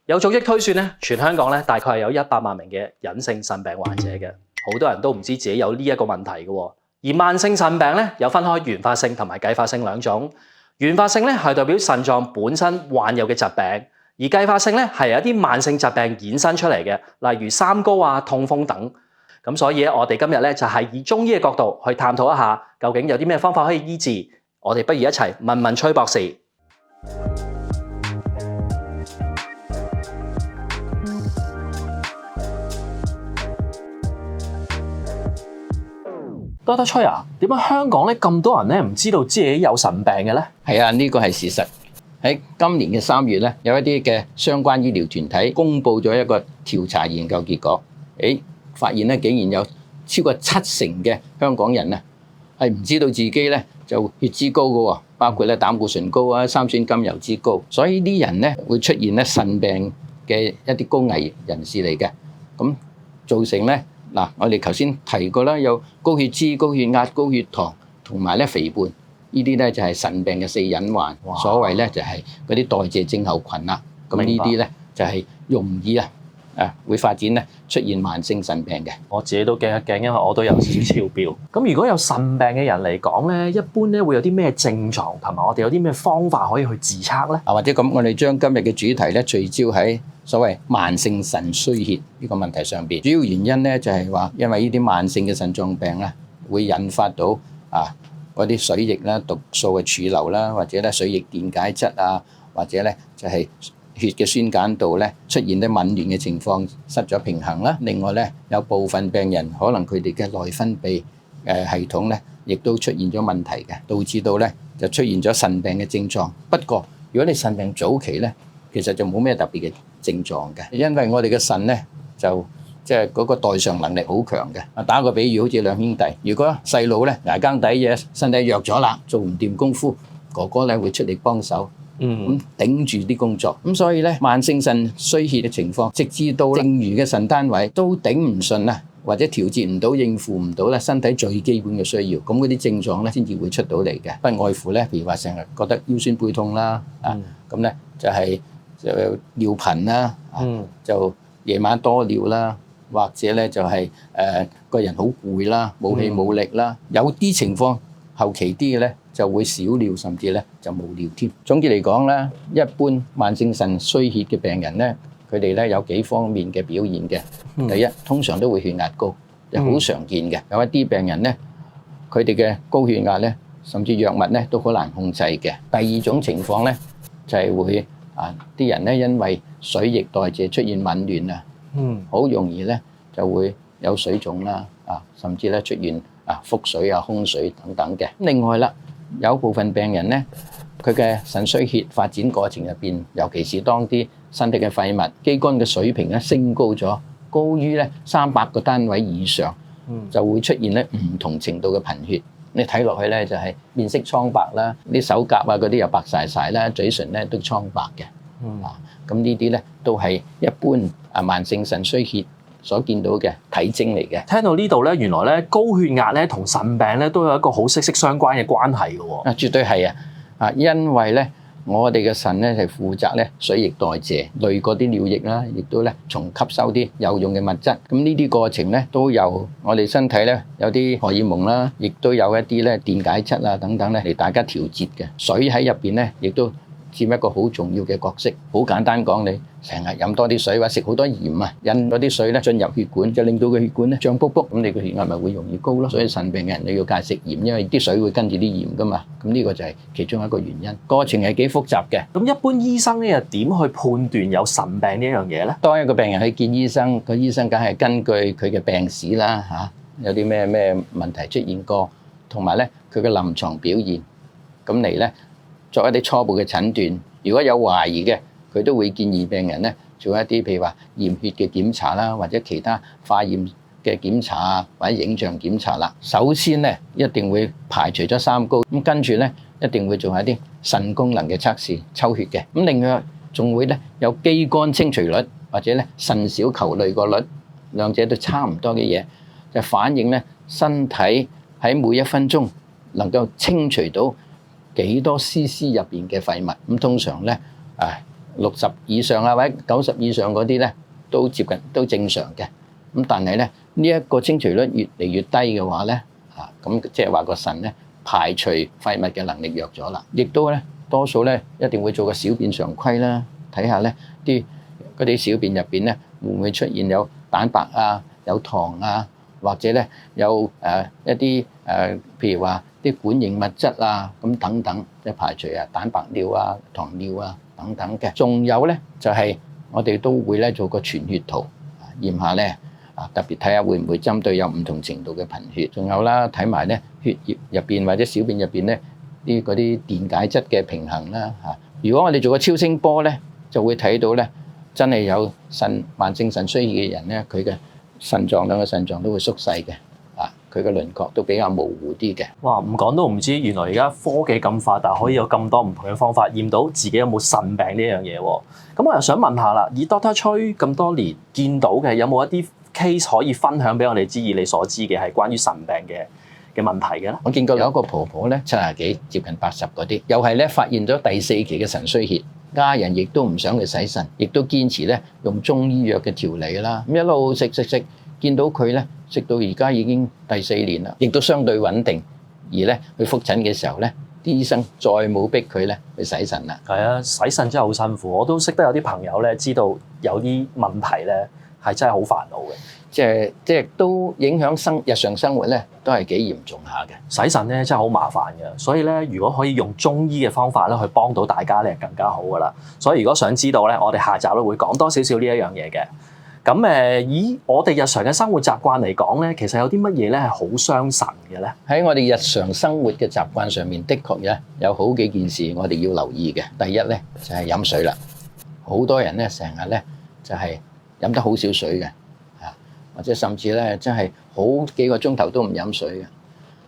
有組織推算咧，全香港咧大概係有100萬名嘅隱性腎病患者嘅，好多人都唔知自己有呢一個問題嘅喎。而慢性腎病咧有分開原發性同埋繼發性兩種。原發性咧係代表腎臟本身患有嘅疾病，而繼發性咧係有一啲慢性疾病衍生出嚟嘅，例如三高啊、痛風等。咁所以咧，我哋今日咧就係以中醫嘅角度去探討一下，究竟有啲咩方法可以醫治。我哋不如一齊問問崔博士。多得崔啊，點解香港咧咁多人咧唔知道自己有腎病嘅咧？係啊，呢個係事實。喺今年嘅3月咧，有一啲嘅相關醫療團體公布咗一個調查研究結果，發現咧竟然有超過70%嘅香港人啊係唔知道自己咧就血脂高嘅喎，包括咧膽固醇高啊、三酸甘油脂高，所以啲人咧會出現咧腎病嘅一啲高危人士嚟嘅，咁造成咧。嗱，我哋頭先提過啦，有高血脂、高血壓、高血糖同埋咧肥胖，呢啲咧就係腎病嘅4隱患。所謂咧就係嗰啲代謝症候群啦。咁呢啲咧就係容易會發展咧出現慢性腎病嘅。我自己都驚一驚，因為我都有少少超標。咁如果有腎病嘅人嚟講咧，一般咧會有啲咩症狀，同埋我哋有啲咩方法可以去自測咧？或者咁，我哋將今日嘅主題咧聚焦喺所謂慢性腎衰竭呢個問題上邊，主要原因咧就係話，因為呢啲慢性嘅腎臟病咧，會引發到嗰啲水液啦、毒素嘅儲留啦，或者咧水液電解質啊，或者咧就係血嘅酸鹼度咧出現啲紊亂嘅情況，失咗平衡啦。另外咧，有部分病人可能佢哋嘅內分泌系統咧，亦都出現咗問題嘅，導致到咧就出現咗腎病嘅症狀。不過，如果你腎病早期咧，其實就冇咩特別嘅症狀嘅，因為我哋嘅腎咧就即係嗰個代償能力好強嘅。打個比喻，好似兩兄弟，如果細佬咧捱更抵嘢，身體弱咗啦，做唔掂功夫，哥哥咧會出嚟幫手，咁頂住啲工作。咁所以咧，慢性腎衰竭嘅情況，直至到剩餘嘅腎單位都頂唔順啦，或者調節唔到、應付唔到咧身體最基本嘅需要，咁嗰啲症狀咧先至會出到嚟嘅。不外乎咧，譬如話成日覺得腰酸背痛啦，咁咧就係就尿頻啦，就夜晚多尿啦，或者咧就係個人好攰啦，冇氣冇力啦。有啲情況後期啲嘅咧就會少尿，甚至咧就冇尿添。總結嚟講咧，一般慢性腎衰竭嘅病人咧，佢哋咧有幾方面嘅表現嘅。第一，通常都會血壓高，就好常見嘅。有一啲病人咧，佢哋嘅高血壓咧，甚至藥物咧都好難控制嘅。第二種情況咧就係會啲人咧因為水液代謝出現紊亂啊，好容易咧就會有水腫啦，甚至咧出現腹水啊、胸水等等嘅。另外啦，有部分病人咧，佢嘅腎衰竭發展過程入邊，尤其是當啲身體嘅廢物、肌酐嘅水平咧升高咗，高於咧300個單位以上，就會出現咧唔同程度嘅貧血。你睇落去咧就係面色蒼白啦，啲手甲啊嗰啲又白曬曬啦，嘴唇咧都蒼白嘅。咁呢啲咧都係一般慢性腎衰竭所見到嘅體徵嚟嘅。聽到呢度咧，原來咧高血壓咧同腎病咧都有一個好息息相關嘅關係嘅喎。絕對係因為咧我哋嘅腎咧係負責咧水液代謝，濾過啲尿液啦，亦都咧從吸收啲有用嘅物質。咁呢啲過程咧都由我哋身體咧有啲荷爾蒙啦，亦都有一啲咧電解質啊等等咧嚟大家調節嘅。水喺入邊咧亦都佔一個好重要嘅角色。好簡單講，你成日飲多啲水或者食好多鹽啊，引嗰啲水咧進入血管，就令到個血管咧脹卜卜，咁你個血壓咪會容易高咯。所以腎病嘅人你要戒食鹽，因為啲水會跟住啲鹽噶嘛。咁呢個就係其中一個原因。過程係幾複雜嘅。咁一般醫生咧又點去判斷有腎病呢一樣嘢咧？當一個病人去見醫生，個醫生梗係根據佢嘅病史啦，有啲咩問題出現過，同埋咧佢嘅臨床表現，咁嚟咧作一啲初步嘅診斷。如果有懷疑嘅，佢都會建議病人咧做一啲譬如話驗血嘅檢查啦，或者其他化驗嘅檢查啊，或者影像檢查啦。首先咧一定會排除咗三高，咁跟住咧一定會做一啲腎功能嘅測試，抽血嘅。咁另外仲會咧有肌酐清除率或者咧腎小球濾過率，兩者都差唔多嘅嘢，就反映咧身體喺每1分鐘能夠清除到幾多 CC 入邊嘅廢物。咁通常咧60以上啊，或者90以上嗰啲咧，都接近都正常嘅。咁但係咧，呢一個清除率越嚟越低嘅話咧，咁即係話個腎咧排除廢物嘅能力弱咗啦。亦都咧多數咧一定會做個小便常規啦，睇下咧嗰啲小便入邊咧會唔會出現有蛋白啊、有糖啊，或者咧有一啲譬如話啲管型物質啊咁等等，即係排除蛋白尿啊、糖尿啊等等嘅。仲有咧就係我哋都會咧做個全血圖驗下咧。特別睇下會唔會針對有唔同程度嘅貧血，仲有啦睇埋咧血液入邊或者小便入邊咧嗰啲電解質嘅平衡啦嚇。如果我哋做個超聲波咧，就會睇到咧真係有慢性腎衰竭嘅人咧，佢嘅兩個腎臟都會縮細嘅，佢嘅輪廓都比較模糊啲嘅。哇！唔講都唔知，原來而家科技咁發達，可以有咁多唔同嘅方法驗到自己有冇腎病呢樣嘢喎。咁我又想問下啦，以 Doctor 崔咁多年見到嘅，有冇一啲case 可以分享俾我哋知，以你所知嘅係關於腎病嘅問題嘅咧？我見過有一個婆婆咧，70幾接近80嗰啲，又係咧發現咗第4期嘅腎衰竭，家人亦都唔想佢洗腎，亦都堅持咧用中醫藥嘅調理啦。咁一路食，見到佢咧食到而家已經第4年啦，亦都相對穩定。而咧去覆診嘅時候咧，啲醫生再冇逼佢咧去洗腎啦。係啊，洗腎真係好辛苦，我都識得有啲朋友咧，知道有啲問題咧。係真係好煩惱嘅，即係都影響日常生活咧，都係幾嚴重下嘅。洗腎咧真係好麻煩嘅，所以咧如果可以用中醫嘅方法咧去幫到大家咧，更加好噶啦。所以如果想知道咧，我哋下集咧會講多少少呢一樣嘢嘅。咁以我哋日常嘅生活習慣嚟講咧，其實有啲乜嘢咧係好傷腎嘅咧？喺我哋日常生活嘅習慣上面，的確有好幾件事我哋要留意嘅。第一咧就係飲水啦，好多人咧成日咧就係飲得好少水嘅，或者甚至咧真係好幾個鐘頭都唔飲水嘅。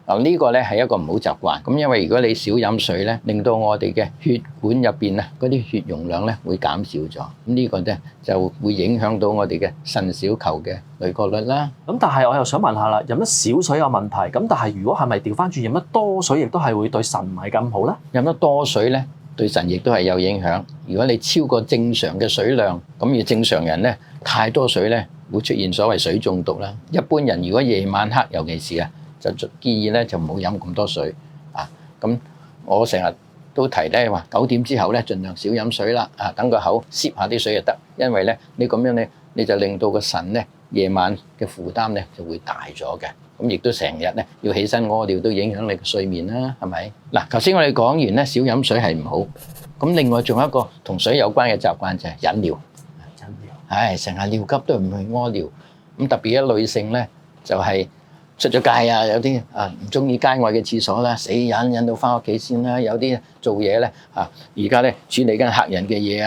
嗱，呢個咧係一個唔好習慣。咁因為如果你少飲水咧，令到我哋嘅血管入邊咧嗰啲血容量咧會減少咗。咁呢個咧就會影響到我哋嘅腎小球嘅濾過率啦。咁但係我又想問下啦，飲得少水有問題，咁但係如果係咪調翻轉飲得多水，亦都係會對腎唔係咁好咧？飲得多水咧，對腎亦都係有影響。如果你超過正常嘅水量，咁而正常人咧太多水咧，會出現所謂水中毒啦。一般人如果夜晚黑，尤其是就建議咧就唔好飲咁多水啊。咁我成日都提咧話9點之後咧，盡量少飲水啦。等個口攝下啲水就得，因為咧你咁樣咧，你就令到個腎咧夜晚嘅負擔咧就會大咗嘅。咁亦都成日咧要起身屙尿，都影響你嘅睡眠啦，係咪？嗱，頭先我哋講完咧，少飲水係唔好。咁另外仲有一個同水有關嘅習慣就係飲尿。成日尿急都唔去屙尿。咁特別啲女性咧就係出咗街啊，有啲唔中意街外嘅廁所啦，死忍到翻屋企先啦。有啲做嘢咧而家咧處理緊客人嘅嘢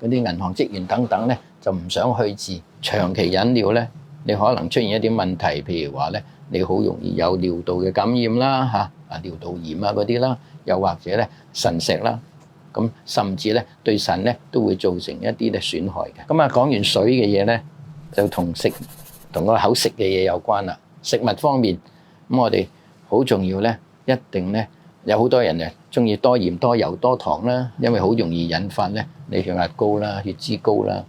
嗰啲銀行職員等等咧就唔想去治，長期忍尿咧，你可能出現一啲問題，譬如話咧，你好容易有尿道嘅感染啦，尿道炎嗰啲啦，又或者咧腎石啦，咁甚至咧對腎咧都會造成一啲咧損害嘅。咁講完水嘅嘢咧，就同個口食嘅嘢有關啦。食物方面，咁我哋好重要咧，一定咧有好多人中意多鹽多油多糖啦，因為好容易引發咧你血壓高啦、血脂高啦、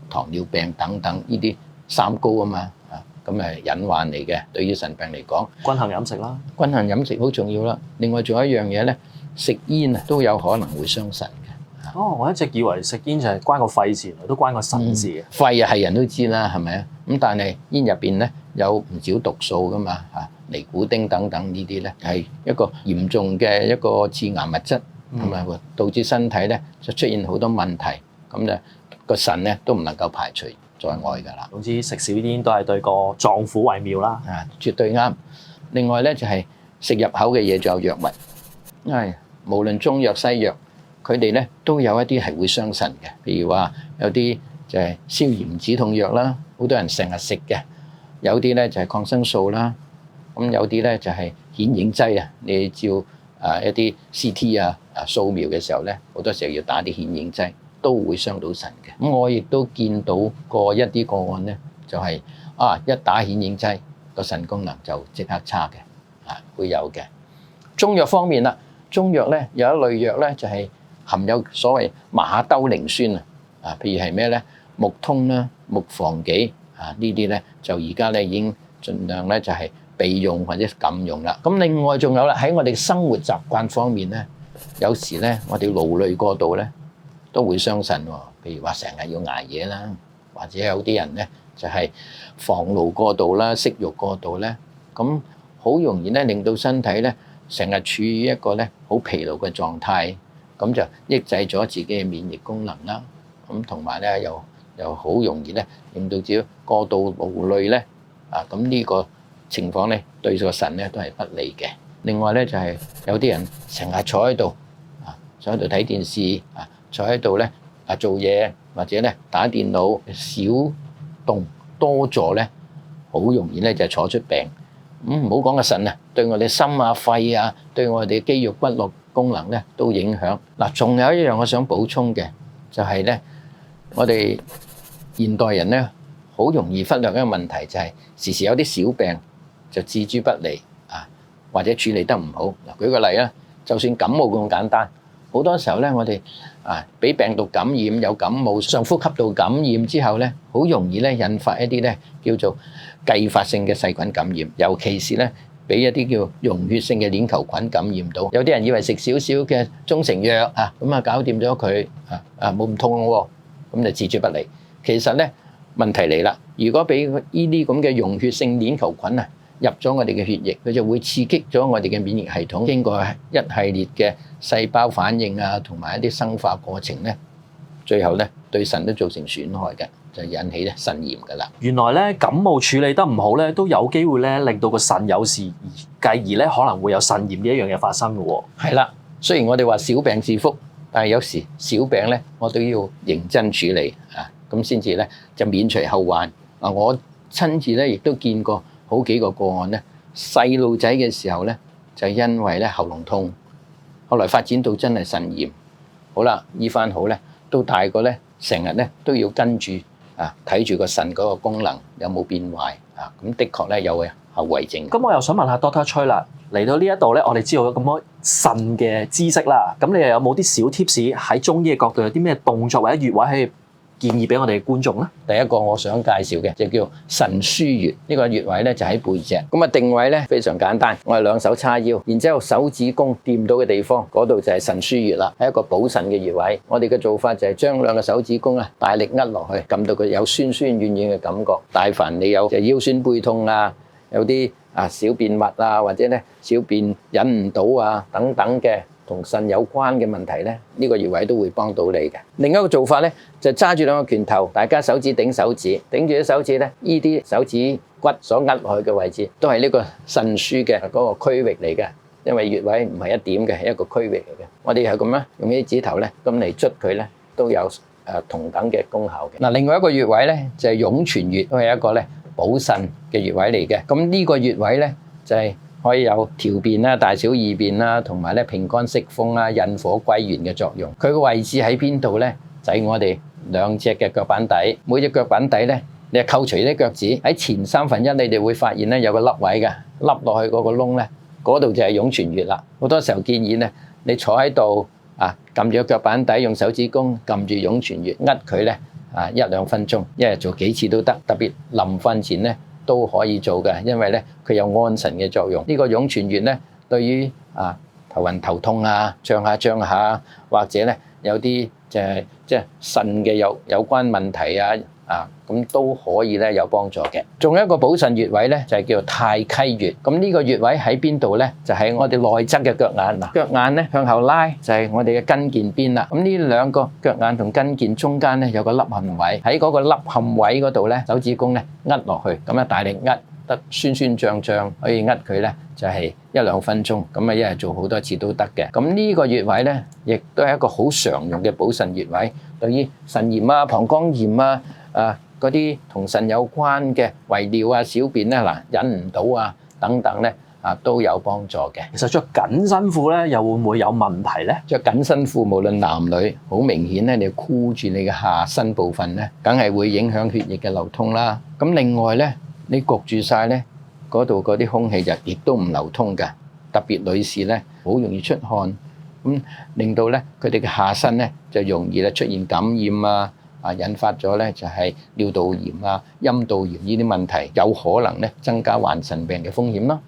糖尿病等等呢啲三高啊嘛，咁隱患嚟嘅。對於腎病嚟講，均衡飲食啦，均衡飲食好重要啦。另外仲有一樣嘢咧，食煙都有可能會傷腎嘅。我一直以為食煙就係關個肺事，原來都關個腎事嘅。肺係人都知啦，係咪啊？咁但係煙入邊咧有唔少毒素噶嘛，尼古丁等等呢啲咧係一個嚴重嘅一個致癌物質，同埋會導致身體咧就出現好多問題，咁咧個腎咧都唔能夠排除在外㗎啦。總之食少煙都係對個臟腑為妙啦。絕對啱。另外咧就係食入口嘅嘢仲有藥物，無論中藥西藥，佢哋咧都有一啲係會傷腎嘅。譬如話有啲就係消炎止痛藥啦，好多人成日食嘅；有啲咧就係抗生素啦，咁有啲咧就係顯影劑啊。你照一啲 CT 掃描嘅時候咧，好多時候要打啲顯影劑，都會傷到腎嘅。咁我亦都見到過一啲個案咧，就係一打顯影劑，個腎功能就即刻差嘅，會有嘅。中藥方面啦，中藥咧有一類藥咧就係含有所謂馬兜鈴酸啊。譬如係咩咧？木通啦、木防己呢啲咧，就而家咧已經盡量咧就係備用或者禁用啦。咁另外仲有啦，喺我哋生活習慣方面咧，有時咧我哋勞累過度咧都會傷腎喎。譬如話成日要捱夜啦，或者有啲人咧就係防勞過度啦、色慾過度咧，咁好容易咧令到身體咧成日處於一個咧好疲勞嘅狀態，咁就抑制咗自己嘅免疫功能啦。咁同埋咧又好容易咧令到自己過度勞累咧，咁呢個情況咧對個腎咧都係不利嘅。另外咧就係有啲人成日坐喺度坐喺度睇電視坐喺度咧做嘢或者咧打電腦，少動多坐咧，好容易咧就坐出病。唔好講個腎對我哋心肺對我哋肌肉骨骼功能咧都影響。嗱，仲有一樣我想補充嘅就係咧，我哋現代人咧好容易忽略一個問題，就係時時有啲小病就置諸不理或者處理得唔好。嗱，舉個例啦，就算感冒咁簡單，好多時候咧我哋俾病毒感染，有感冒、上呼吸道感染之後咧，好容易咧引發一啲咧叫做繼發性嘅細菌感染，尤其是咧俾一啲叫溶血性嘅鏈球菌感染到。有啲人以為食少少嘅中成藥咁搞掂咗佢冇咁痛喎，咁就置諸不理。其實咧問題嚟啦，如果俾呢啲咁嘅溶血性鏈球菌入咗我哋嘅血液，佢就會刺激咗我哋嘅免疫系統，經過一系列嘅細胞反應同埋一啲生化過程咧，最後咧對腎都造成損害嘅，就引起咧腎炎噶啦。原來咧感冒處理得唔好咧，都有機會咧令到個腎有事，繼而咧可能會有腎炎呢一樣嘢發生嘅喎。係啦，雖然我哋話小病是福，但係有時小病咧我都要認真處理咁先至咧就免除後患。我親自咧亦都見過好幾個個案咧，細路仔嘅時候咧就因為咧喉嚨痛，後來發展到真係腎炎。好啦，醫翻好咧，到大個咧成日咧都要跟住睇住個腎嗰個功能有冇變壞咁的確咧有後遺症。咁我又想問下 Doctor 崔啦，嚟到呢一度咧，我哋知道咗咁多腎嘅知識啦，咁你又有冇啲小 tips 喺中醫嘅角度有啲咩動作或者穴位可以建議俾我哋嘅觀眾咧？第一個我想介紹嘅就叫腎腧穴，呢個穴位咧就喺背脊。咁定位咧非常簡單，我係兩手叉腰，然之後手指公掂到嘅地方，嗰度就係腎腧穴啦，係一個補腎嘅穴位。我哋嘅做法就係將兩個手指公大力握落去，撳到佢有酸酸軟軟嘅感覺。但凡你有腰酸背痛有啲小便密或者咧小便忍唔到等等嘅同腎有關嘅問題咧，呢個穴位都會幫到你嘅。另一個做法咧，就揸住兩個拳頭，大家手指頂手指，頂住啲手指咧，呢啲手指骨所握落去嘅位置，都係呢個腎腧嘅嗰個區域嚟嘅。因為穴位唔係一點嘅，係一個區域嚟嘅。我哋係咁樣用啲指頭咧，咁嚟捽佢咧，都有同等嘅功效嘅。另外一個穴位咧，就係湧泉穴，都係一個咧補腎嘅穴位嚟嘅。咁呢個穴位咧，就係可以有調便大小二便同埋咧平肝息風引火歸元嘅作用。佢個位置喺邊度咧？就喺我哋兩隻嘅腳板底，每隻腳板底咧，你扣除啲腳趾喺前1/3，你哋會發現咧有個凹位嘅，凹落去嗰個窿咧，嗰度就係湧泉穴啦。好多時候建議咧，你坐喺度撳住個腳板底，用手指公撳住湧泉穴，握佢咧1-2分鐘，一日做幾次都得，特別臨瞓前咧都可以做嘅，因為咧佢有安神嘅作用。呢個湧泉穴咧，對於頭暈頭痛脹下，或者咧有啲即係腎嘅有關問題咁都可以咧有幫助嘅。仲有一個補腎穴位咧，就係叫做太溪穴。咁呢個穴位喺邊度咧？就喺我哋內側嘅腳眼。腳眼咧向後拉就係我哋嘅筋腱邊啦。咁呢兩個腳眼同筋腱中間咧有個凹陷位，喺嗰個凹陷位嗰度咧，手指公咧握落去，咁大力握得酸酸脹，可以握佢咧就係1-2分鐘，咁一日做好多次都得嘅。咁呢個穴位咧，亦都係一個好常用嘅補腎穴位，對於腎炎膀胱炎嗰啲同腎有關嘅遺尿小便咧忍唔到等等咧都有幫助嘅。其實着緊身褲咧，又會唔會有問題咧？着緊身褲無論男女，好明顯咧，你箍住你嘅下身部分咧，梗係會影響血液嘅流通啦。咁另外咧，你焗住晒咧，嗰度嗰啲空氣就亦都唔流通㗎。特別女士咧，好容易出汗，咁令到咧佢哋嘅下身咧就容易咧出現感染引發咗咧就係尿道炎啊、陰道炎呢啲問題，有可能咧增加患腎病嘅風險咯。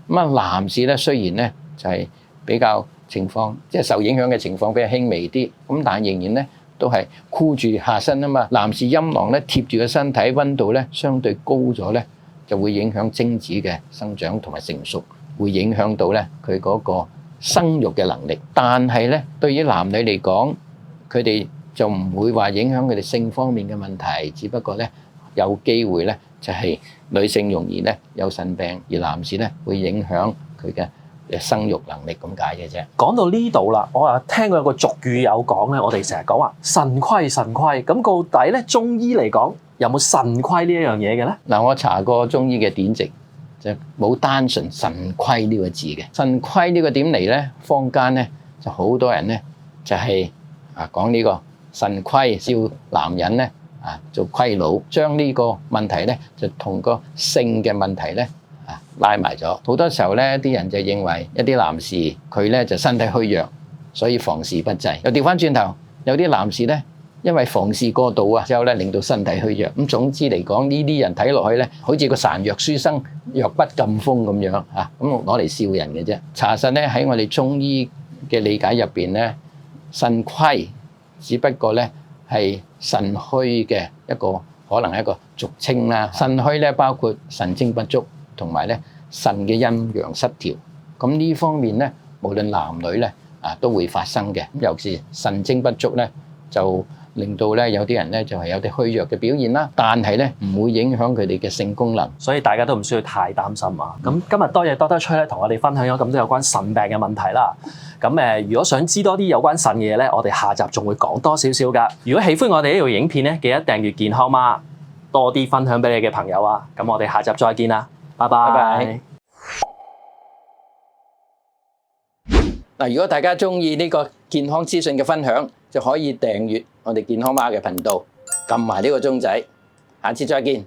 男士咧雖然咧就係比較情況，即係受影響嘅情況比較輕微啲，咁但係仍然咧都係箍住下身啊嘛。男士陰囊咧貼住個身體，溫度咧相對高咗咧，就會影響精子嘅生長同埋成熟，會影響到咧佢嗰個生育嘅能力。但係咧對於男女嚟講，佢哋就唔會話影響佢哋性方面嘅問題，只不過咧有機會咧就係女性容易咧有腎病，而男士咧會影響佢嘅生育能力咁解嘅啫。講到呢度啦，我啊聽過有個俗語有講咧，我哋成日講話腎虧腎虧，咁到底咧中醫嚟講有冇腎虧呢一樣嘢嘅咧？嗱，我查過中醫嘅典籍，就冇單純腎虧呢個字嘅。腎虧呢個點嚟咧？坊間咧就好多人咧就係講呢個腎虧，笑男人咧做虧佬，將呢個問題咧就同個性嘅問題咧拉埋咗。好多時候咧，啲人就認為一啲男士佢咧就身體虛弱，所以房事不濟。又調翻轉頭，有啲男士咧因為房事過度之後咧令到身體虛弱。咁總之嚟講，呢啲人睇落去咧好似個孱弱書生，弱不禁風咁樣咁攞嚟笑人嘅啫。查實咧喺我哋中醫嘅理解入邊咧，腎虧只不過咧係腎虛嘅一個可能係一個俗稱啦。腎虛咧包括腎精不足同埋咧腎嘅陰陽失調。咁呢方面咧，無論男女咧都會發生嘅。尤其是腎精不足咧，就令到咧有啲人咧就係有啲虛弱嘅表現啦。但係咧唔會影響佢哋嘅性功能，所以大家都唔需要太擔心啊。咁今日多謝 Dr. Choi 咧同我哋分享咗咁多有關腎病嘅問題啦。咁如果想知多啲有關腎嘅嘢咧，我哋下集仲會講多少少噶。如果喜歡我哋呢條影片咧，記得訂閱健康媽，多啲分享俾你嘅朋友啊。咁我哋下集再見啦，拜拜。嗱，如果大家中意呢個健康資訊嘅分享，就可以訂閱我哋健康媽嘅頻道，撳埋呢個鐘仔。下次再見。